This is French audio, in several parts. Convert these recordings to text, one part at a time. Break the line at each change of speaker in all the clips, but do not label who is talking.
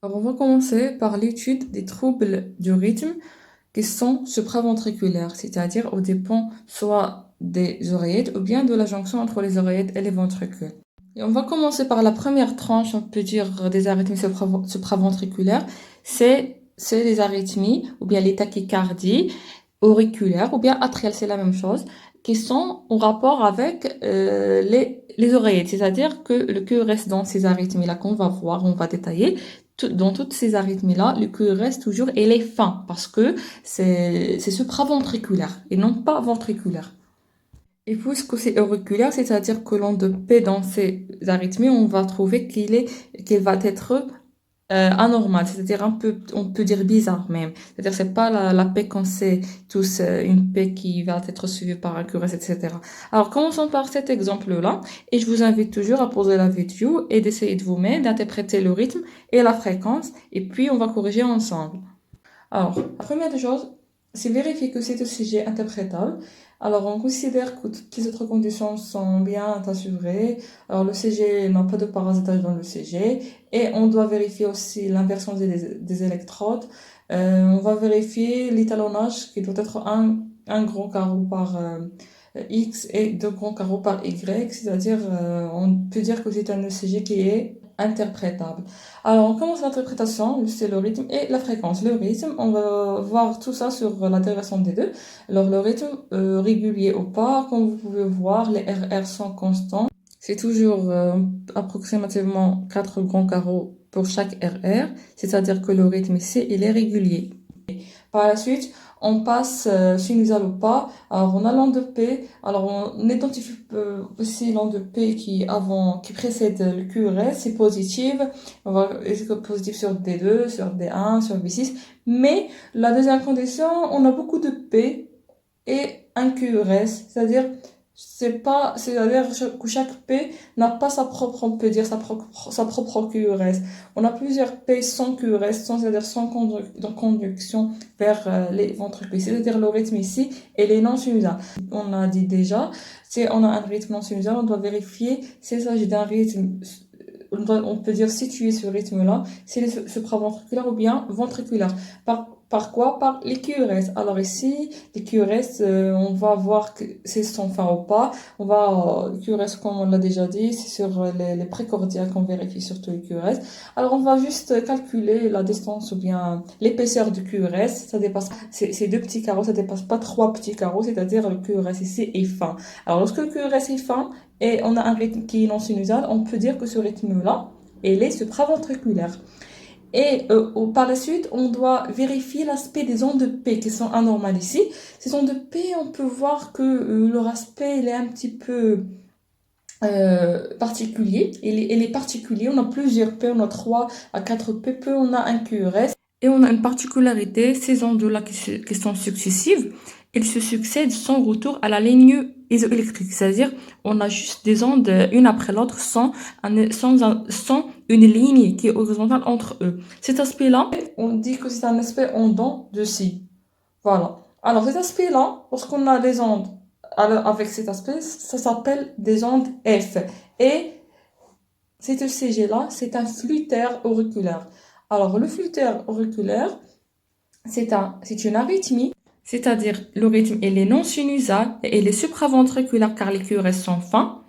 Alors, on va commencer par l'étude des troubles du rythme qui sont supraventriculaires, c'est-à-dire au dépend soit des oreillettes ou bien de la jonction entre les oreillettes et les ventricules. Et on va commencer par la première tranche, on peut dire, des arythmies supraventriculaires. C'est les arythmies ou bien les tachycardies auriculaires ou bien atriales, c'est la même chose, qui sont en rapport avec les oreillettes. C'est-à-dire que le QRS dans ces arythmies-là qu'on va voir, on va détailler, dans toutes ces arythmies-là, le QRS toujours, il est fin parce que c'est supraventriculaire et non pas ventriculaire. Et puisque c'est auriculaire, c'est-à-dire que l'onde P dans ces arythmies, on va trouver qu'il va être anormal, c'est-à-dire un peu, on peut dire bizarre même. C'est-à-dire c'est pas la P qu'on sait tous, une P qui va être suivie par un QRS, etc. Alors commençons par cet exemple-là, et je vous invite toujours à poser la vidéo et d'essayer de vous-même d'interpréter le rythme et la fréquence, et puis on va corriger ensemble. Alors, la première des choses, c'est vérifier que c'est un sujet interprétable. Alors, on considère que toutes les autres conditions sont bien assurées. Alors, le CG n'a pas de parasitage dans le CG. Et on doit vérifier aussi l'inversion des électrodes. On va vérifier l'étalonnage qui doit être un grand carreau par X et deux grands carreaux par Y. C'est-à-dire, on peut dire que c'est un ECG qui est interprétable. Alors, on commence l'interprétation, c'est le rythme et la fréquence. Le rythme, on va voir tout ça sur la dérivation des deux. Alors, le rythme régulier ou pas, comme vous pouvez voir, les RR sont constants. C'est toujours approximativement 4 grands carreaux pour chaque RR, c'est-à-dire que le rythme ici, il est régulier. Par la suite, on passe sinusal ou pas. Alors, on a l'onde P. Alors, on identifie aussi l'onde P qui précède le QRS, c'est positive. On va c'est positif sur D2, sur D1, sur V6. Mais la deuxième condition, on a beaucoup de P et un QRS, c'est-à-dire que chaque P n'a pas sa propre, on peut dire, sa propre QRS. On a plusieurs P sans QRS, c'est-à-dire sans conduction vers les ventricules. C'est-à-dire le rythme ici, elle est non sinusale. On a dit déjà, si on a un rythme non sinusal, on doit vérifier s'il s'agit d'un rythme, on peut dire situé ce rythme-là, s'il est supraventriculaire ou bien ventriculaire. Par quoi? Par les QRS. Alors ici, les QRS, on va voir que c'est sans fin ou pas. Les QRS, comme on l'a déjà dit, c'est sur les précordiales qu'on vérifie surtout les QRS. Alors on va juste calculer la distance ou bien l'épaisseur du QRS. Ça dépasse, c'est deux petits carreaux, ça dépasse pas trois petits carreaux, c'est-à-dire le QRS ici est fin. Alors lorsque le QRS est fin et on a un rythme qui est non sinusal, on peut dire que ce rythme-là, il est supraventriculaire. Et par la suite, on doit vérifier l'aspect des ondes P qui sont anormales ici. Ces ondes P, on peut voir que leur aspect il est un petit peu particulier. Il est particulier. On a plusieurs P, on a 3 à 4 P, P on a un QRS. Et on a une particularité, ces ondes-là qui sont successives, elles se succèdent sans retour à la ligne isoélectrique. C'est-à-dire, on a juste des ondes une après l'autre sans une ligne qui est horizontale entre eux. Cet aspect-là, on dit que c'est un aspect en dents de scie. Voilà. Alors, cet aspect-là, lorsqu'on a des ondes avec cet aspect, ça s'appelle des ondes F. Et cet ECG-là, c'est un flûtère auriculaire. Alors, le flûtère auriculaire, c'est une arythmie, c'est-à-dire le rythme, il est non sinusal et il est supraventriculaire car les QRS sont fins.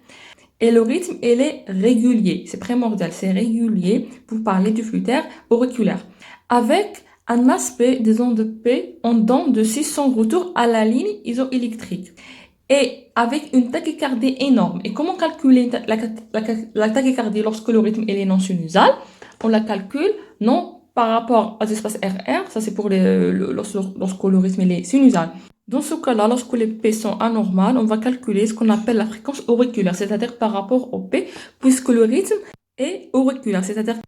Et le rythme, il est régulier. C'est primordial, c'est régulier pour parler du flûtère auriculaire. Avec un aspect des ondes P en dents de 600 retours à la ligne isoélectrique. Et avec une tachycardie énorme. Et comment calculer la tachycardie lorsque le rythme il est non sinusal? On la calcule non par rapport à l'espace RR, ça c'est pour lorsque le rythme il est sinusal. Dans ce cas-là, lorsque les P sont anormales, on va calculer ce qu'on appelle la fréquence auriculaire, c'est-à-dire par rapport au P, puisque le rythme est auriculaire, c'est-à-dire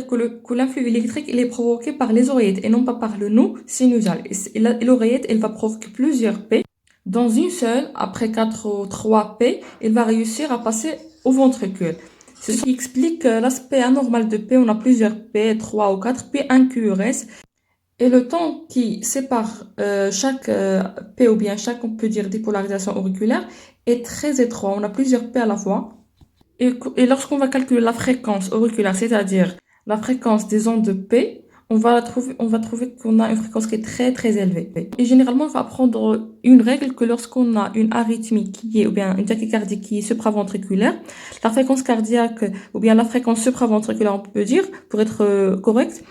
que l'influx électrique il est provoqué par les oreillettes et non pas par le nœud sinusal. Et l'oreillette, elle va provoquer plusieurs P. Dans une seule, après 4 ou 3 P, il va réussir à passer au ventricule. C'est ce qui explique l'aspect anormal de P. On a plusieurs P, 3 ou 4 P, un QRS. Et le temps qui sépare chaque P ou bien chaque, on peut dire, dépolarisation auriculaire est très étroit. On a plusieurs P à la fois. Et lorsqu'on va calculer la fréquence auriculaire, c'est-à-dire la fréquence des ondes de P, on va trouver qu'on a une fréquence qui est très très élevée. Et généralement, on va prendre une règle que lorsqu'on a une arythmie qui est, ou bien une tachycardie qui est supraventriculaire, la fréquence cardiaque, ou bien la fréquence supraventriculaire, on peut dire, pour être correct,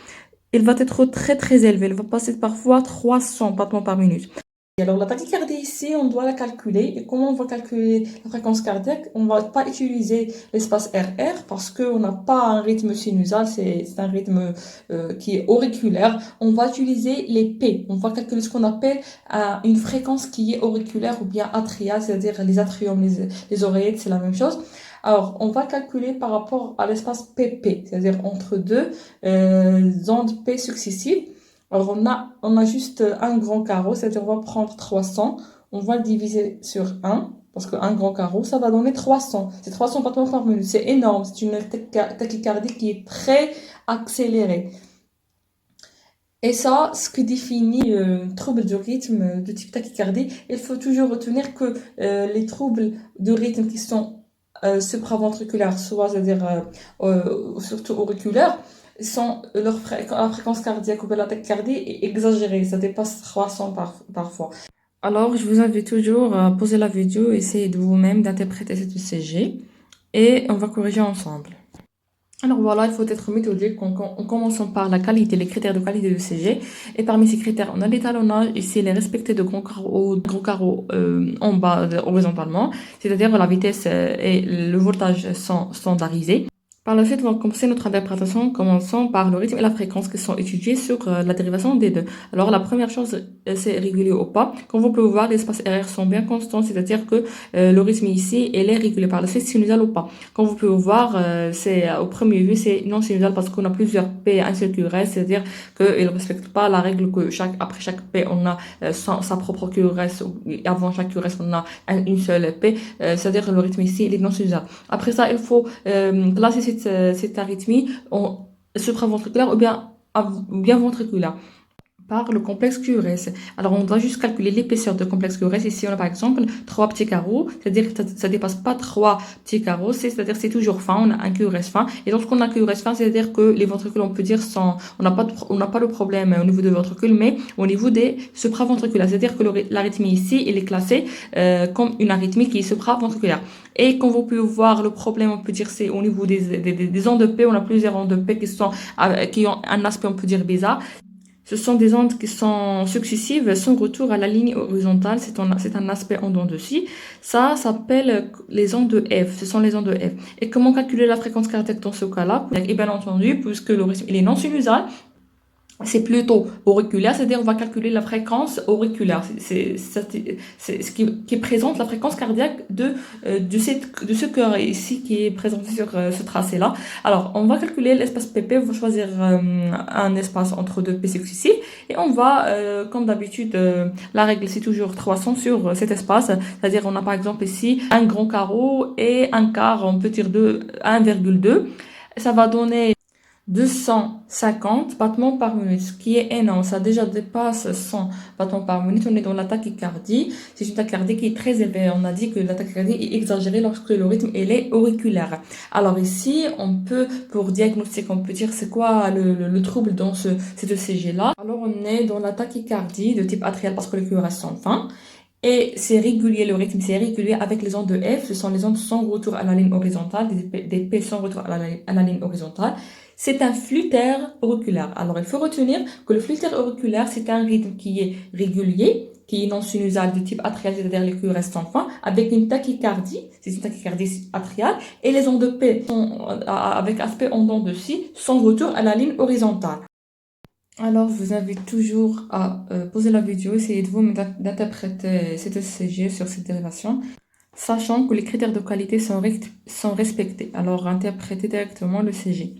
elle va être très très élevée. Elle va passer parfois 300 battements par minute. Alors, la tachycardie ici, on doit la calculer. Et comment on va calculer la fréquence cardiaque? On ne va pas utiliser l'espace RR parce qu'on n'a pas un rythme sinusal, c'est un rythme qui est auriculaire. On va utiliser les P. On va calculer ce qu'on appelle une fréquence qui est auriculaire ou bien atriale, c'est-à-dire les atriums, les oreillettes, c'est la même chose. Alors, on va calculer par rapport à l'espace PP, c'est-à-dire entre deux ondes P successives. Alors, on a juste un grand carreau, c'est-à-dire on va prendre 300, on va le diviser sur 1, parce qu'un grand carreau, ça va donner 300. C'est 300 battements par minute, c'est énorme, c'est une tachycardie qui est très accélérée. Et ça, ce qui définit trouble du rythme de type tachycardie, il faut toujours retenir que les troubles de rythme qui sont supraventriculaires, soit, c'est-à-dire surtout auriculaires, la fréquence cardiaque ou la tachycardie est exagérée, ça dépasse 300 parfois. Alors, je vous invite toujours à poser la vidéo, essayer de vous-même d'interpréter cette ECG et on va corriger ensemble. Alors voilà, il faut être méthodique en commençant par la qualité, les critères de qualité de CG. Et parmi ces critères, on a l'étalonnage, ici les respecter de gros carreaux en bas horizontalement, c'est-à-dire la vitesse et le voltage sont standardisés. Par la suite, on va commencer notre interprétation, commençant par le rythme et la fréquence qui sont étudiés sur la dérivation des deux. Alors, la première chose, c'est régulier ou pas. Comme vous pouvez voir, les espaces RR sont bien constants, c'est-à-dire que le rythme ici, il est régulé. Par la suite, sinusal ou pas. Comme vous pouvez voir, au premier vue, c'est non sinusal parce qu'on a plusieurs P et un seul QRS, c'est-à-dire qu'il ne respecte pas la règle que après chaque P, on a sa propre QRS, et avant chaque QRS, on a une seule P, c'est-à-dire que le rythme ici, il est non sinusal. Après ça, il faut classer cette arythmie supraventriculaire ou bien ventriculaire par le complexe QRS. Alors, on doit juste calculer l'épaisseur de complexe QRS. Ici, on a par exemple 3 petits carreaux, c'est-à-dire que ça dépasse pas 3 petits carreaux, c'est-à-dire que c'est toujours fin, on a un QRS fin. Et lorsqu'on a un QRS fin, c'est-à-dire que les ventricules, on peut dire, on n'a pas le problème au niveau des ventricules, mais au niveau des supraventriculaires. C'est-à-dire que l'arythmie ici, elle est classée comme une arythmie qui est supraventriculaire. Et quand vous pouvez voir le problème, on peut dire, c'est au niveau des ondes de P, on a plusieurs ondes de P qui ont un aspect, on peut dire, bizarre. Ce sont des ondes qui sont successives sans retour à la ligne horizontale. C'est un aspect en dents de scie. Ça s'appelle les ondes de F. Ce sont les ondes de F. Et comment calculer la fréquence cardiaque dans ce cas-là? Et bien entendu, puisque le rythme il est non sinusal, c'est plutôt auriculaire, c'est-à-dire on va calculer la fréquence auriculaire. C'est ce qui présente la fréquence cardiaque de ce cœur ici qui est présenté sur ce tracé-là. Alors, on va calculer l'espace PP, on va choisir un espace entre deux P successifs et on va, comme d'habitude, la règle c'est toujours 300 sur cet espace, c'est-à-dire on a par exemple ici un grand carreau et un quart, on peut dire 1,2. Ça va donner 250 battements par minute, ce qui est énorme. Ça déjà dépasse 100 battements par minute. On est dans la tachycardie. C'est une tachycardie qui est très élevée. On a dit que la tachycardie est exagérée lorsque le rythme est auriculaire. Alors ici, on peut, pour diagnostic, on peut dire c'est quoi le trouble dans cet ECG-là. Alors on est dans la tachycardie de type atrial parce que les QRS sont fins. Et c'est régulier, le rythme, c'est régulier avec les ondes de F. Ce sont les ondes sans retour à la ligne horizontale, des P sans retour à la ligne horizontale. C'est un flutter auriculaire. Alors, il faut retenir que le flutter auriculaire, c'est un rythme qui est régulier, qui est non sinusal de type atrial, c'est-à-dire les QRS sans fin, avec une tachycardie, c'est une tachycardie atriale, et les ondes de P sont avec aspect en dents de scie, sans retour à la ligne horizontale. Alors, je vous invite toujours à poser la vidéo, essayez de vous d'interpréter cet ECG sur cette dérivation, sachant que les critères de qualité sont respectés. Alors, interprétez directement le CG.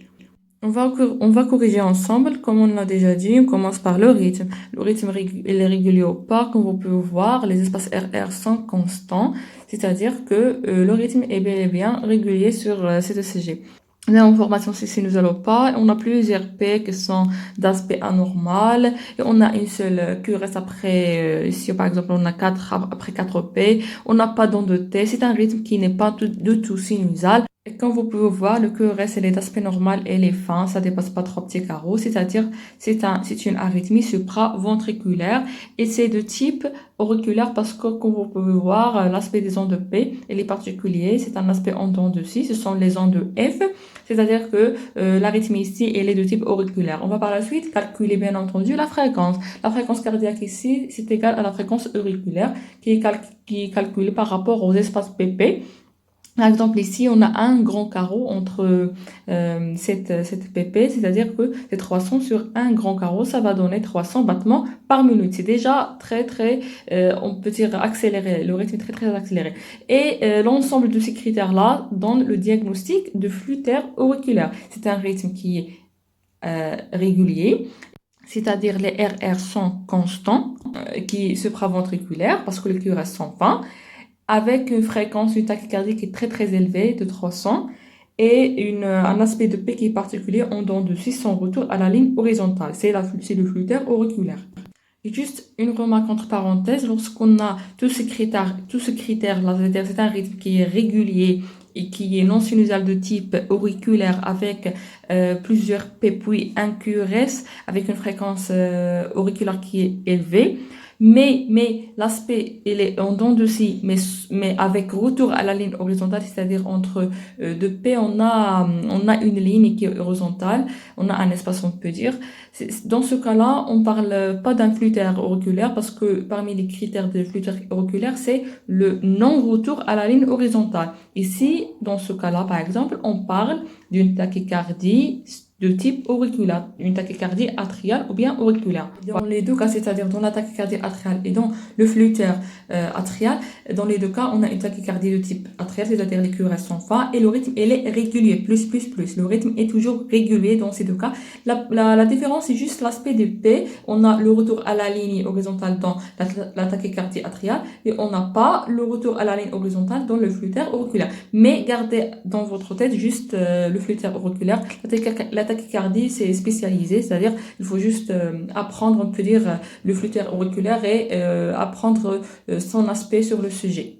On va corriger ensemble, comme on l'a déjà dit, on commence par le rythme. Le rythme, il est régulier ou pas, comme vous pouvez voir, les espaces RR sont constants, c'est-à-dire que le rythme est bel et bien régulier sur cet ECG. L'information c'est sinusale ou pas, on a plusieurs P qui sont d'aspect anormal, et on a une seule QRS après, ici par exemple on a 4 après 4 P, on n'a pas d'onde de T, c'est un rythme qui n'est pas du tout sinusal. Et comme vous pouvez voir, le QRS, elle est d'aspect normal et elle est fin, ça dépasse pas 3 petits carreaux, c'est-à-dire c'est une arythmie supraventriculaire et c'est de type auriculaire parce que, comme vous pouvez voir, l'aspect des ondes P, elle est particulier, c'est un aspect en dents de scie, ce sont les ondes F, c'est-à-dire que l'arythmie ici, elle est de type auriculaire. On va par la suite calculer, bien entendu, la fréquence. La fréquence cardiaque ici, c'est égal à la fréquence auriculaire qui est calculée par rapport aux espaces PP. Par exemple, ici, on a un grand carreau entre cette PP, c'est-à-dire que c'est 300 sur un grand carreau, ça va donner 300 battements par minute. C'est déjà très, on peut dire accéléré, le rythme est très accéléré. Et l'ensemble de ces critères-là donne le diagnostic de flux-terre auriculaire. C'est un rythme qui est régulier, c'est-à-dire les RR sont constants, qui est supraventriculaire, parce que les QRS sont fins, avec une fréquence, une tachycardie qui est très élevée, de 300, et un aspect de P qui est particulier en dents de 600 retour à la ligne horizontale. C'est le flux-terre auriculaire. Et juste une remarque entre parenthèses, lorsqu'on a tous ces critères-là, c'est un rythme qui est régulier et qui est non sinusal de type auriculaire avec plusieurs P puis un QRS avec une fréquence auriculaire qui est élevée. Mais l'aspect, il est en dents de scie, mais avec retour à la ligne horizontale, c'est-à-dire entre deux P, on a une ligne qui est horizontale, on a un espace, on peut dire. Dans ce cas-là, on parle pas d'un flux-terre auriculaire parce que parmi les critères de flux-terre auriculaire, c'est le non-retour à la ligne horizontale. Ici, dans ce cas-là, par exemple, on parle d'une tachycardie de type auriculaire, une tachycardie atriale ou bien auriculaire. Dans les deux cas, c'est-à-dire dans la tachycardie atriale et dans le flux-terre atrial, dans les deux cas, on a une tachycardie de type atrial, c'est-à-dire les QRS sont fins et le rythme, il est régulier, plus. Le rythme est toujours régulier dans ces deux cas. La différence, c'est juste l'aspect des P. On a le retour à la ligne horizontale dans la tachycardie atriale et on n'a pas le retour à la ligne horizontale dans le flux-terre auriculaire. Mais gardez dans votre tête juste le flux-terre auriculaire. La tachycardie, c'est spécialisé, c'est-à-dire il faut juste apprendre, on peut dire, le flux-terre auriculaire et apprendre son aspect sur le sujet.